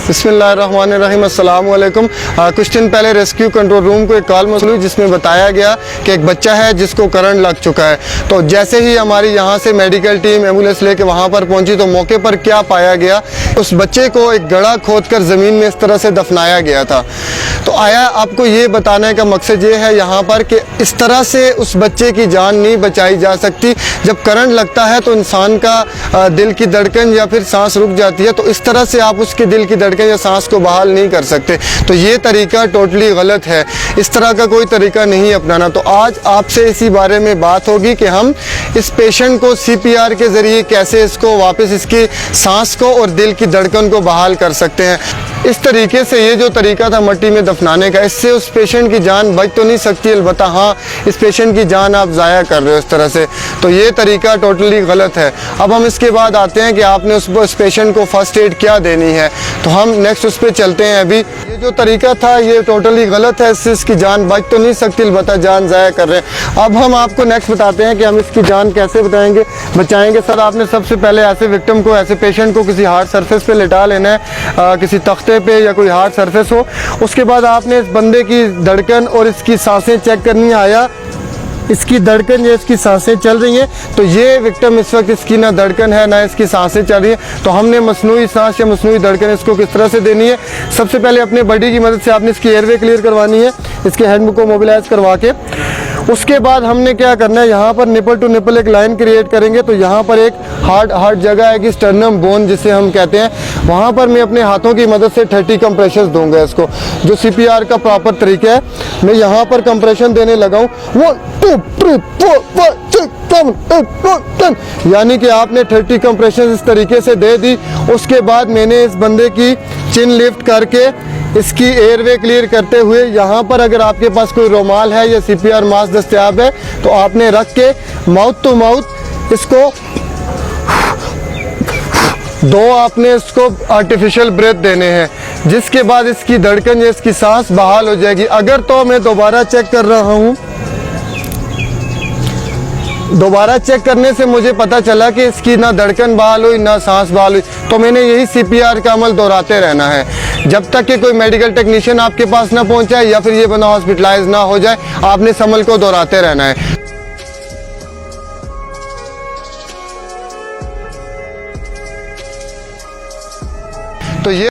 बिस्मिल्लाहिर्रहमानिर्रहीम, अस्सलाम वालेकुम। कुछ दिन पहले रेस्क्यू कंट्रोल रूम को एक कॉल मौसूल हुई जिसमें बताया गया कि एक बच्चा है जिसको करंट लग चुका है। तो जैसे ही हमारी यहाँ से मेडिकल टीम एम्बुलेंस लेके वहाँ पर पहुँची तो मौके पर क्या पाया गया, उस बच्चे को एक गड्ढा खोदकर ज़मीन में इस तरह से दफनाया गया था। तो आया आपको ये बताने का मकसद ये है यहाँ पर कि इस तरह से उस बच्चे की जान नहीं बचाई जा सकती। जब करंट लगता है तो इंसान का दिल की धड़कन या फिर सांस रुक जाती है, तो इस तरह से आप उसके दिल की धड़कन या सांस को बहाल नहीं कर सकते। तो ये तरीका टोटली गलत है, इस तरह का कोई तरीका नहीं अपनाना। तो आज आपसे इसी बारे में बात होगी कि हम इस पेशेंट को CPR के ज़रिए कैसे इसको वापस इसकी सांस को और दिल की धड़कन को बहाल कर सकते हैं। इस तरीके से ये जो तरीका था मट्टी में दफनाने का, इससे उस पेशेंट की जान बच तो नहीं सकती, अलबत्ता हाँ इस पेशेंट की जान आप ज़ाया कर रहे हो इस तरह से। तो ये तरीका टोटली गलत है। अब हम इसके बाद आते हैं कि आपने उस पेशेंट को फ़र्स्ट एड क्या देनी है। तो हम नेक्स्ट उस पर चलते हैं। अभी ये जो तरीका था ये टोटली गलत है, इससे इसकी जान बच तो नहीं सकती, अलबत्ता जान ज़ाया कर रहे हैं। अब हम आपको नेक्स्ट बताते हैं कि हम इसकी जान कैसे बचाएंगे। सर आपने सबसे पहले ऐसे विक्टिम को, ऐसे पेशेंट को किसी हार्ड सरफेस पे लिटा लेना है, किसी तख्ते पे या कोई हार्ड सरफेस हो। उसके बाद आपने इस बंदे की धड़कन और इसकी सांसें चेक करनी आया, इसकी धड़कन या इसकी सांसें चल रही हैं। तो ये विक्टिम इस वक्त इसकी ना धड़कन है ना इसकी सांसें चल रही हैं। तो हमने मसनूई सांस या मसनूई धड़कन इसको किस तरह से देनी है, सबसे पहले अपने बॉडी की मदद से आपने इसकी एयरवे क्लियर करवानी है, इसके हैंड को मोबिलाइज करवा के। उसके बाद हमने क्या करना है, यहाँ पर निपल टू निपल एक लाइन क्रिएट करेंगे। तो यहाँ पर एक हार्ड जगह है कि स्टर्नम बोन जिसे हम कहते हैं, वहाँ पर मैं अपने हाथों की मदद से 30 कंप्रेशंस दूंगा इसको, जो CPR का प्रॉपर तरीका है। मैं यहाँ पर कंप्रेशन देने लगा हूँ 1 2 3 4 5 6 7 8 9 10, यानी कि आपने 30 कंप्रेशन इस तरीके से दे दी। उसके बाद मैंने इस बंदे की चिन लिफ्ट करके इसकी एयरवे क्लियर करते हुए, यहाँ पर अगर आपके पास कोई रुमाल है या CPR मास्क दस्तयाब है तो आपने रख के माउथ टू माउथ इसको दो आपने इसको आर्टिफिशियल ब्रेथ देने हैं, जिसके बाद इसकी धड़कन या इसकी सांस बहाल हो जाएगी। अगर तो मैं दोबारा चेक कर रहा हूँ, दोबारा चेक करने से मुझे पता चला कि इसकी ना धड़कन बहाल हुई ना सांस बहाल हुई, तो मैंने यही CPR का अमल दोहराते रहना है जब तक कि कोई मेडिकल टेक्नीशियन आपके पास ना पहुंचाए या फिर ये बंदा हॉस्पिटलाइज ना हो जाए। आपने इस अमल को दोहराते रहना है। तो ये